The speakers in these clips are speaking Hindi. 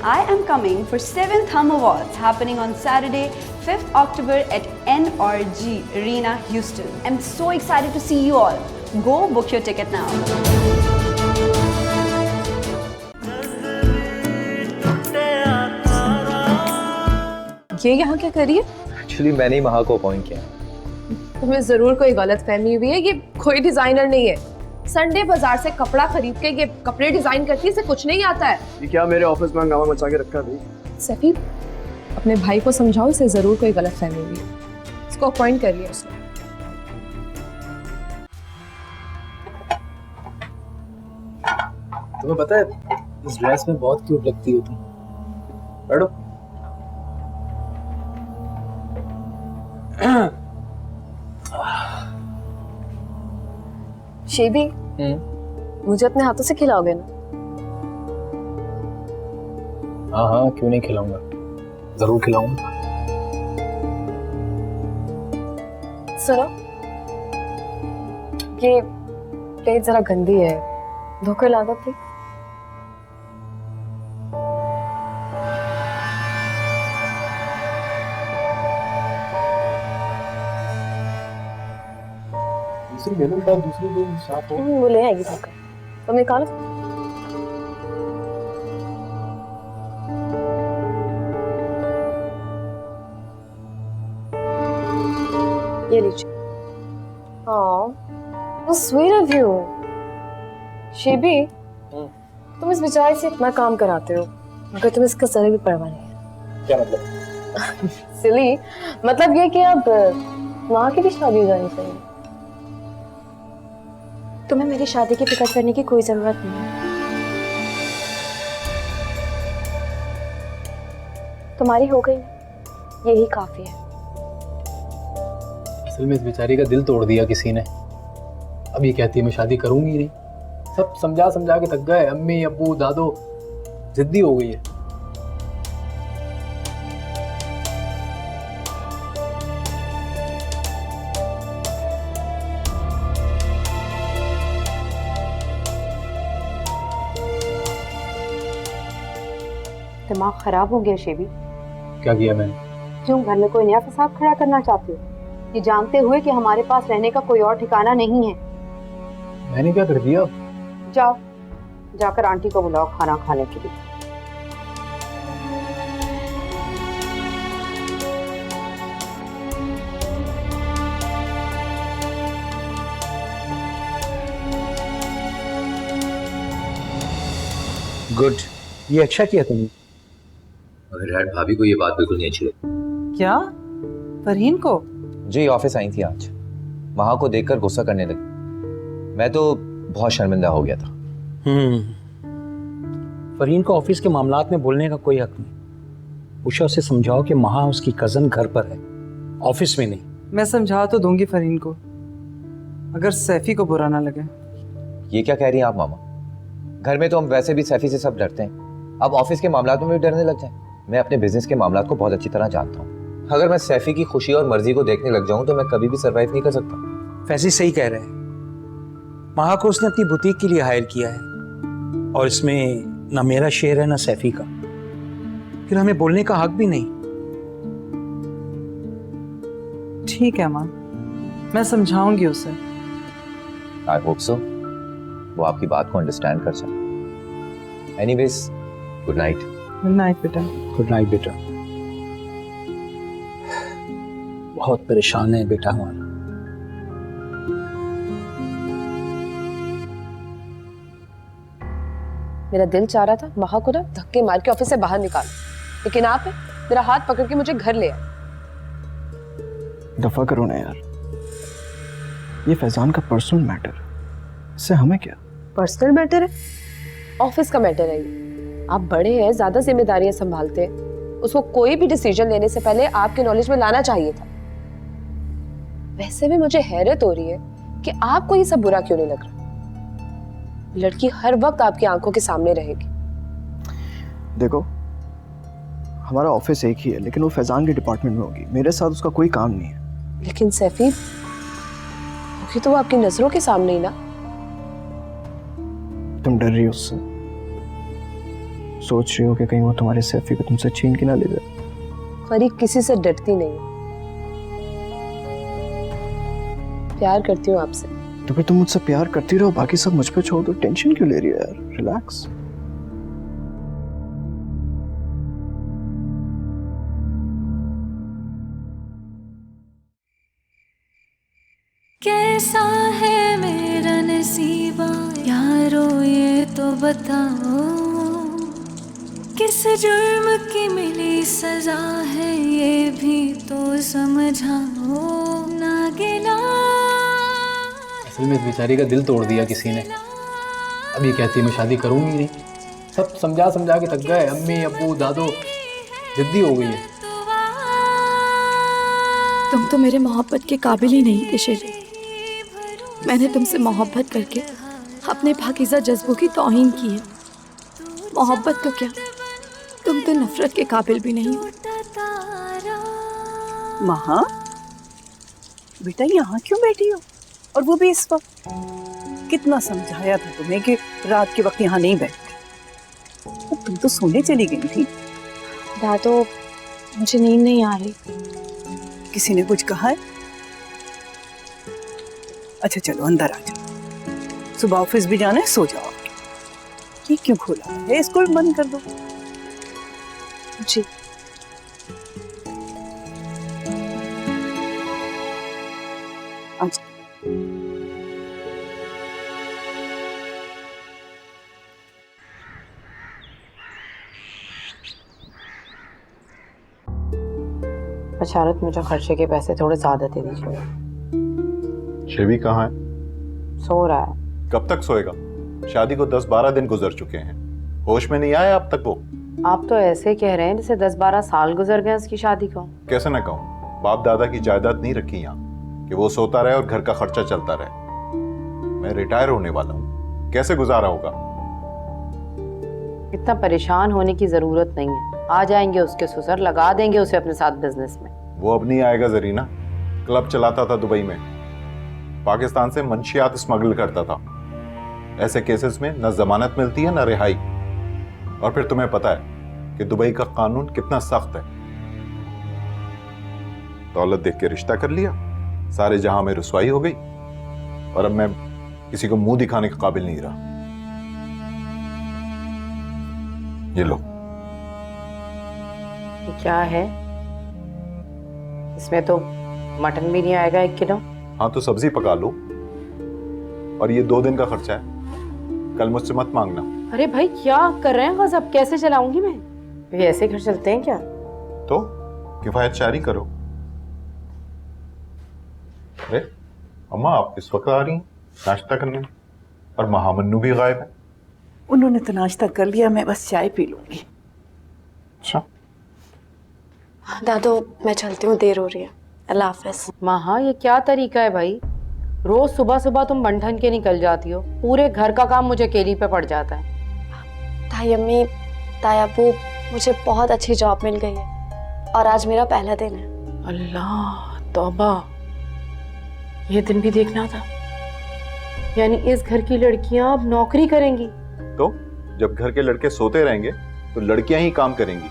I am coming for 7th Hum Awards happening on Saturday, 5th October at NRG Arena, Houston. I'm so excited to see you all. Go book your ticket now. ये यहाँ क्या कर रही है? एक्चुअली मैंने ही महा को अपॉइंट किया। तुम्हें जरूर कोई गलतफहमी हुई है, ये कोई डिजाइनर नहीं है। संडे बाजार से कपड़ा खरीद के ये कपड़े डिजाइन करती है, इसे कुछ नहीं आता है। ये क्या मेरे ऑफिस में हंगामा मचा के रखा है भाई? सफी, अपने भाई को समझाओ, इसे जरूर कोई गलतफहमी हुई है। इसको अपॉइंट कर लिया उसने। तुम्हें पता है इस ड्रेस में बहुत क्यूट लगती हो तुम। बैठो। शेबी, मुझे अपने हाथों से खिलाओगे ना? हाँ हाँ, क्यों नहीं खिलाऊंगा, जरूर खिलाऊंगा। सुनो, ये प्लेट जरा गंदी है, धोकर ला दो प्लीज। दूसरी ले लो, दूसरी दो साफ हो। वो ले आएगी धोकर, तुम निकालो। ये लीजिए। Oh, sweet of you. शेबी, तुम इस बेचारे से इतना काम कराते हो, मगर तुम इसका जरा भी परवाह नहीं है। क्या मतलब? सिली, मतलब ये कि अब वहाँ की भी शादी हो जानी चाहिए। तुम्हें मेरी शादी की फिक्र करने की कोई जरूरत नहीं है। तुम्हारी हो गई, यही काफी है। असल में इस बेचारी का दिल तोड़ दिया किसी ने। अब ये कहती है मैं शादी करूंगी नहीं। सब समझा समझा के थक गए, अम्मी अब्बू दादो, जिद्दी हो गई है। दिमाग खराब हो गया शेबी। क्या किया मैंने? क्यों घर में कोई नया फसाद खड़ा करना चाहते हो, ये जानते हुए कि हमारे पास रहने का कोई और ठिकाना नहीं है? मैंने क्या कर दिया? जाओ, जाकर आंटी को बुलाओ खाना खाने के लिए। गुड, ये अच्छा किया तुमने। मगर डैड, भाभी को ये बात बिल्कुल नहीं अच्छी लगी। क्या? फरहीन को? जी, ऑफिस आई थी आज, महा को देखकर गुस्सा करने लगी। मैं तो बहुत शर्मिंदा हो गया था। फरहीन को ऑफिस के मामलात में बोलने का कोई हक नहीं। उषा से समझाओ कि महा उसकी कजन घर पर है, ऑफिस में नहीं। मैं समझा तो दूंगी फरहीन को, अगर सैफी को बुरा ना लगे। ये क्या कह रही हैं आप मामा? घर में तो हम वैसे भी सैफी से सब डरते हैं, अब ऑफिस के मामलात में भी डरने लग जाए। मैं अपने बिजनेस के मामलात को बहुत अच्छी तरह जानता हूँ। अगर मैं सैफी की खुशी और मर्जी को देखने लग जाऊं तो मैं कभी भी सरवाइव नहीं कर सकता। फैजी सही कह रहे हैं। महा को उसने अपनी बुटीक के लिए हायर किया है, और इसमें ना मेरा शेयर है ना सैफी का। फिर हमें बोलने का हक भी नहीं। ठीक है मां, मैं समझाऊंगी उसे। आई होप सो, वो आपकी बात को अंडरस्टैंड कर सके। Anyways, good night. Good night बेटा। गुड नाइट बेटा। बहुत परेशान है बेटा हमारा। मेरा दिल चाह रहा था महा को ना धक्के मार के ऑफिस से बाहर निकाल, लेकिन आप मेरा हाथ पकड़ के मुझे घर ले आए। दफा करो ना यार, ये फैजान का पर्सनल मैटर, इससे हमें क्या? पर्सनल मैटर है, ऑफिस का मैटर है ये। आप बड़े हैं, ज्यादा जिम्मेदारियां संभालते हैं, उसको कोई भी डिसीजन लेने से पहले आपके नॉलेज में लाना चाहिए था। वैसे भी मुझे हैरत हो रही है कि आपको ये सब बुरा क्यों नहीं लग रहा। लड़की हर वक्त आपकी आंखों के सामने रहेगी। देखो, हमारा ऑफिस एक ही है, लेकिन वो फैजान के डिपार्टमेंट में होगी, मेरे साथ उसका कोई काम नहीं है। लेकिन सैफी, होगी तो वो आपकी नजरों के सामने ही ना। तुम डर रही हो उससे? सोच रही हो कि कहीं वो तुम्हारी सैफी को तुमसे छीन के ना ले जाए। फरीक किसी से डरती नहीं, प्यार करती हूँ आपसे। तो फिर तुम मुझसे प्यार करती रहो, बाकी सब मुझ पे छोड़ दो। टेंशन क्यों ले रही हो यार, रिलैक्स। कैसा है मेरा नसीबा यारो ये तो बताओ, किस जुर्म की मिली सजा है ये भी तो समझाओ ना गिला। असल में इस बेचारी का दिल तोड़ दिया किसी ने। अब ये कहती है मैं शादी करूंगी नहीं। सब समझा समझा के थक गए, अम्मी अब्बू दादो जिद्दी हो गई है। तुम तो मेरे मोहब्बत के काबिल ही नहीं थे शेरी। मैंने तुमसे मोहब्बत करके अपने पाकीज़ा जज्बों की तौहीन की है। मोहब्बत तो क्या, तुम तो नफरत के काबिल भी नहीं हो। महा, बेटा यहाँ क्यों बैठी हो, और वो भी इस वक्त? कितना समझाया था तुम्हें कि रात के वक्त यहाँ नहीं बैठ। तुम तो सोने चली गई थी। दादो, मुझे नींद नहीं आ रही। किसी ने कुछ कहा है? अच्छा चलो अंदर आ जाओ, सुबह ऑफिस भी जाना है, सो जाओ। ये क्यों खोला है, इसको भी बंद कर दो। जी। अच्छा बशारत, मुझे खर्चे के पैसे थोड़े ज्यादा दे दीजिए। शेबी कहाँ है? सो रहा है। कब तक सोएगा? शादी को 10-12 दिन गुजर चुके हैं, होश में नहीं आया अब तक वो? आप तो ऐसे कह रहे हैं जैसे 10-12 साल गुजर गए उसकी शादी को। कैसे न कहूँ, बाप दादा की जायदाद नहीं रखी यहाँ कि वो सोता रहे और घर का खर्चा चलता रहे। मैं रिटायर होने वाला हूँ, कैसे गुजारा होगा? इतना परेशान होने की जरूरत नहीं है, आ जाएंगे उसके ससुर, लगा देंगे उसे अपने साथ बिजनेस में। वो अब नहीं आएगा जरीना। क्लब चलाता था दुबई में, पाकिस्तान से मंशियात स्मगल करता था। ऐसे केसेस में न जमानत मिलती है न रिहाई। और फिर तुम्हें पता है कि दुबई का कानून कितना सख्त है। दौलत देख के रिश्ता कर लिया, सारे जहां में रुसवाई हो गई, और अब मैं किसी को मुंह दिखाने के काबिल नहीं रहा। ये लो। ये क्या है? इसमें तो मटन भी नहीं आएगा 1 किलो। हाँ तो सब्जी पका लो, और ये 2 दिन का खर्चा है, कल मुझसे मत मांगना। अरे भाई क्या कर रहे हैं, बस अब कैसे चलाऊंगी मैं? ये ऐसे घर चलते हैं क्या? तो किफायत शारी करो। अरे अम्मा, आप इस वक्त आ रही हैं नाश्ता करने, और महामन्नू भी गायब है। उन्होंने तो नाश्ता कर लिया, मैं बस चाय पी लूंगी। अच्छा दादो, मैं चलती हूँ, देर हो रही है। अल्लाह हाफ़िज़। महा, ये क्या तरीका है भाई? रोज सुबह सुबह तुम बन ठन के निकल जाती हो, पूरे घर का काम मुझे केली पे पड़ जाता है। ताई अम्मी, ताई अब्बू, मुझे बहुत अच्छी जॉब मिल गई है और आज मेरा पहला दिन है। अल्लाह तौबा, ये दिन भी देखना था। यानी इस घर की लड़कियां अब नौकरी करेंगी? तो जब घर के लड़के सोते रहेंगे तो लड़कियां ही काम करेंगी।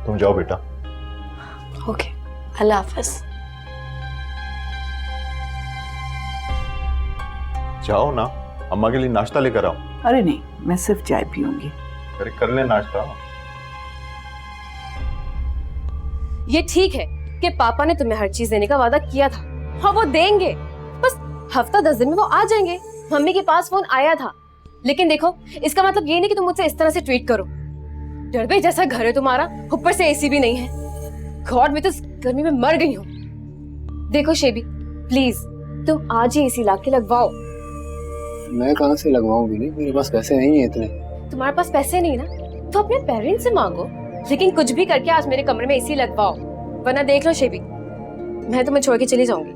तुम जाओ बेटा। ओके, अल्लाह हाफ़िज़। जाओ ना, अम्मा के लिए नाश्ता लेकर आओ। अरे नहीं, मैं सिर्फ चाय पीऊंगी। अरे कर ले नाश्ता। ये ठीक है कि पापा ने तुम्हें हर चीज देने का वादा किया था, हाँ वो देंगे, बस हफ्ता 10 दिन में वो आ जाएंगे। मम्मी के पास फोन आया था, लेकिन देखो इसका मतलब ये नहीं कि तुम मुझसे इस तरह से ट्रीट करो। डरबे जैसा घर है तुम्हारा, ऊपर से एसी भी नहीं है। गॉड, मैं तो गर्मी में मर गई हूँ। देखो शेबी, प्लीज तुम आज ही एसी ला के लगवाओ। मैं कहाँ से लगवाऊंगी? नहीं, मेरे पास पैसे नहीं है इतने। तुम्हारे पास पैसे नहीं ना, तो अपने पेरेंट्स से मांगो, लेकिन कुछ भी करके आज मेरे कमरे में एसी लगवाओ, वरना देख लो शेबी, मैं तुम्हें छोड़ के चली जाऊंगी।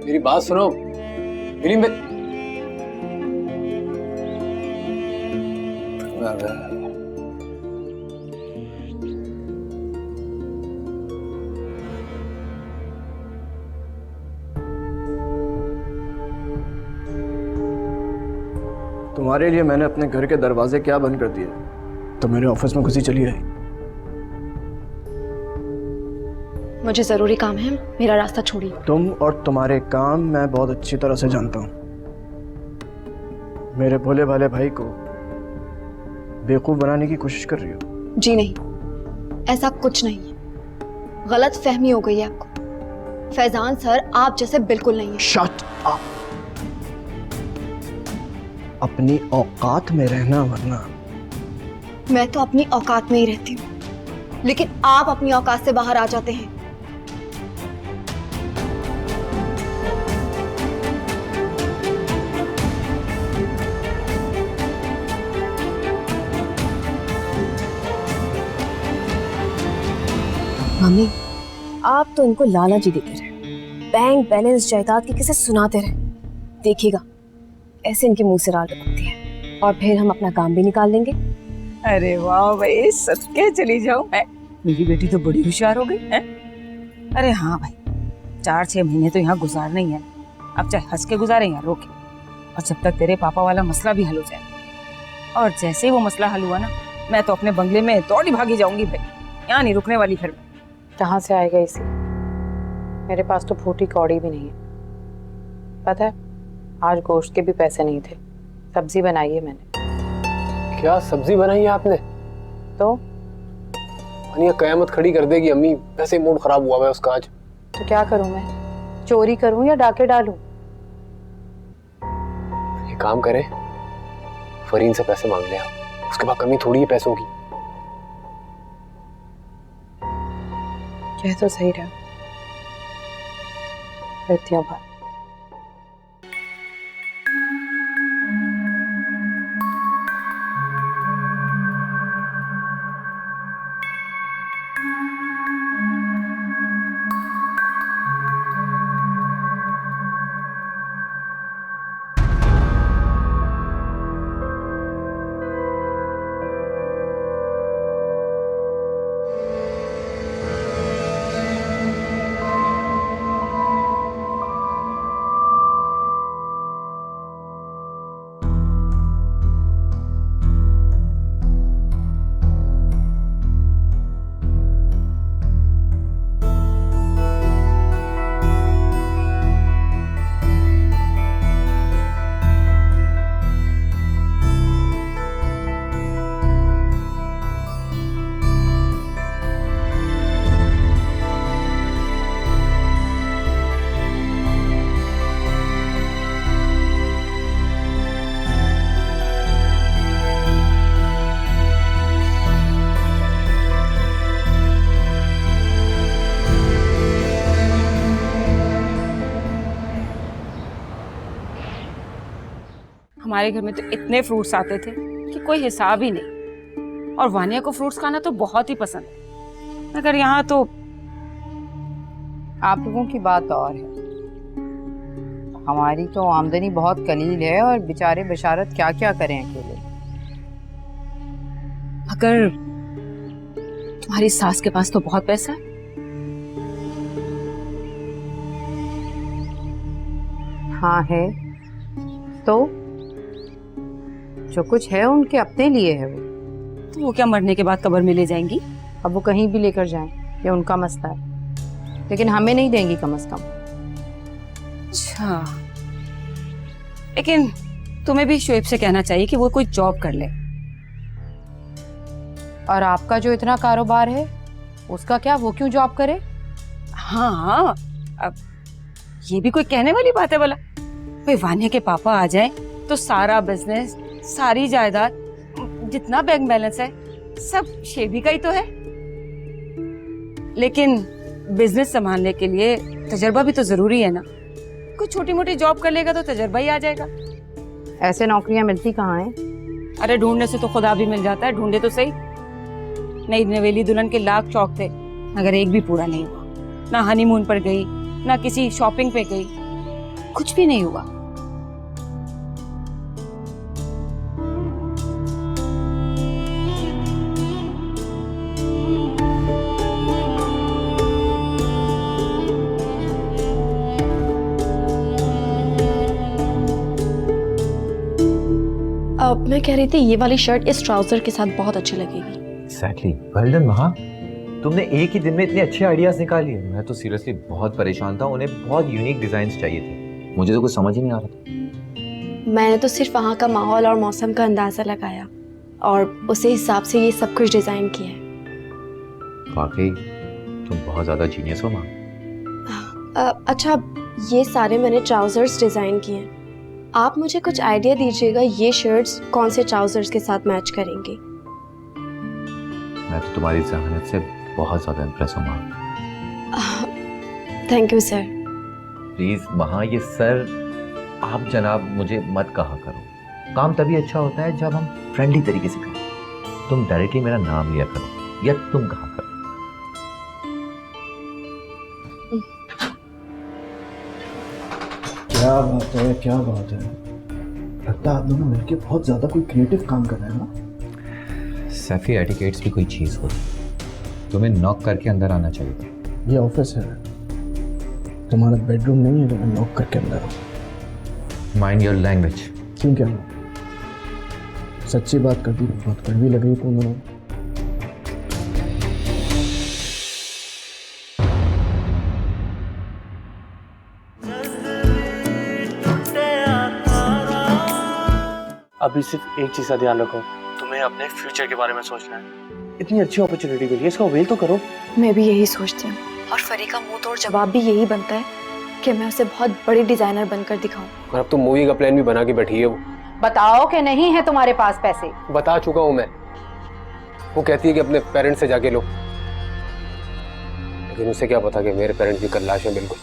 मेरी बात सुनो। मेरी तुम्हारे लिए मैंने अपने घर के दरवाजे क्या बंद कर दिए तो मेरे ऑफिस में घुसी चली आई। मुझे जरूरी काम है, मेरा रास्ता छोड़िए। तुम और तुम्हारे काम मैं बहुत अच्छी तरह से जानता हूँ। मेरे भोले भाले भाई को बेवकूफ बनाने की कोशिश कर रही हो। जी नहीं, ऐसा कुछ नहीं है। गलत फहमी हो गई है आपको। फैजान सर आप जैसे बिल्कुल नहीं है। Shut up. अपनी औकात में रहना, वरना मैं तो अपनी औकात में ही रहती हूँ, लेकिन आप अपनी औकात से बाहर आ जाते हैं। मम्मी, आप तो इनको लालच ही देते रहे, बैंक बैलेंस जायदाद की किसे सुनाते रहे। देखिएगा ऐसे इनके मुंह से राल टपकती है और फिर हम अपना काम भी निकाल लेंगे। अरे वाह भाई, सदके चली जाऊं है। मेरी बेटी तो बड़ी होशियार हो गई है। अरे हाँ भाई, 4-6 महीने तो यहाँ गुजारना ही है। अब चाहे हंस के गुजारे या रो के, और जब तक तेरे पापा वाला मसला भी हल हो जाए। और जैसे ही वो मसला हल हुआ ना, मैं तो अपने बंगले में दौड़ी भागी जाऊंगी भाई, यहाँ नहीं रुकने वाली फिर। कहाँ से आएगा इसी? मेरे पास तो फूटी कौड़ी भी नहीं है। पता है, आज गोश्त के भी पैसे नहीं थे। सब्जी बनाई है मैंने। क्या सब्जी बनाई है आपने? तो अनिया कयामत खड़ी कर देगी अम्मी, वैसे मूड खराब हुआ है उसका आज। तो क्या करूं मैं? चोरी करूं या डाके डालूं? एक काम करें, फरीन से पैसे मांग ले आप, उसके बाद कमी थोड़ी है पैसों की। कह तो सही रहा, करती हूँ बात। हमारे घर में तो इतने फ्रूट्स आते थे कि कोई हिसाब ही नहीं। और वानिया को फ्रूट्स खाना तो बहुत ही पसंद है, मगर यहाँ तो आप लोगों की बात और है। हमारी तो आमदनी बहुत कलील है और बेचारे बशारत क्या क्या करें अकेले। अगर तुम्हारी सास के पास तो बहुत पैसा है। हाँ है, तो जो कुछ है उनके अपने लिए है वो। तो वो क्या मरने के बाद कब्र में ले जाएंगी? अब वो कहीं भी लेकर जाएं, ये उनका मसला है, लेकिन हमें नहीं देंगी कम से कम। अच्छा, लेकिन तुम्हें भी शोएब से कहना चाहिए कि वो कोई जॉब कर ले। और आपका जो इतना कारोबार है उसका क्या, वो क्यों जॉब करे? हाँ, अब ये भी कोई कहने वाली बात है भला? भाई वानिया के पापा आ जाए तो सारा बिजनेस, सारी जायदाद, जितना बैंक बैलेंस है सब शेबी का ही तो है। लेकिन बिजनेस संभालने के लिए तजर्बा भी तो जरूरी है ना। कोई छोटी मोटी जॉब कर लेगा तो तजर्बा ही आ जाएगा। ऐसे नौकरियां मिलती कहाँ हैं? अरे ढूंढने से तो खुदा भी मिल जाता है, ढूंढे तो सही। नई नवेली दुल्हन के लाख शौक थे, मगर एक भी पूरा नहीं हुआ। ना हनीमून पर गई, ना किसी शॉपिंग पे गई, कुछ भी नहीं हुआ। अब मैं कह रही थी ये वाली शर्ट इस ट्राउजर के साथ बहुत अच्छी लगेगी। एग्जैक्टली, वेल डन महा। तुमने एक ही दिन में इतने अच्छे आइडियाज निकाल लिए। मैं तो सीरियसली बहुत परेशान था, उन्हें बहुत यूनिक डिजाइन चाहिए थे, मुझे तो कुछ समझ ही नहीं आ रहा था। मैंने तो सिर्फ वहाँ का माहौल और मौसम का अंदाजा लगाया और उसी हिसाब से ये सब कुछ डिजाइन किया है। वाकई तुम बहुत ज्यादा जीनियस हो माँ। अच्छा, ये सारे मैंने ट्राउजर्स डिजाइन किए हैं। आप मुझे कुछ आइडिया दीजिएगा, ये शर्ट्स कौन से ट्राउजर्स के साथ मैच करेंगे? मैं तो तुम्हारी जहानत से बहुत ज्यादा इम्प्रेस हूँ माँ। Thank you sir. प्लीज वहाँ ये सर आप जनाब मुझे मत कहा करो। काम तभी अच्छा होता है जब हम फ्रेंडली तरीके से करें। तुम डायरेक्टली मेरा नाम लिया करो या तुम कहा करो। क्या बात है, क्या बात है। लगता है आप दोनों मिलके बहुत ज्यादा कोई क्रिएटिव काम कर रहे हैं ना। सैफी, एटिकेट्स भी कोई चीज होती, तुम्हें नॉक करके अंदर आना चाहिए था। ये ऑफिस है, तुम्हारा बेडरूम नहीं है तो मैं नॉक करके अंदर हूँ। Mind your language. क्यों, क्या हुआ? सच्ची बात कर दी, बहुत कड़वी लग रही तुम दोनों। अभी सिर्फ एक चीज का ध्यान रखो, तुम्हें अपने फ्यूचर के बारे में सोचना है। इतनी अच्छी अपॉर्चुनिटी मिली है, इसका वेल तो करो। मैं भी यही सोचती हूँ और फरी का मुंह तोड़ जवाब भी यही बनता है कि मैं उसे बहुत बड़ी डिजाइनर बनकर दिखाऊं। और अब तो मूवी का प्लान भी बना के बैठी है वो। बताओ कि नहीं है तुम्हारे पास पैसे? बता चुका हूँ मैं। वो कहती है कि अपने पेरेंट्स से जाके लो, लेकिन उसे क्या पता कि मेरे पेरेंट्स भी कल्लाश हैं बिल्कुल।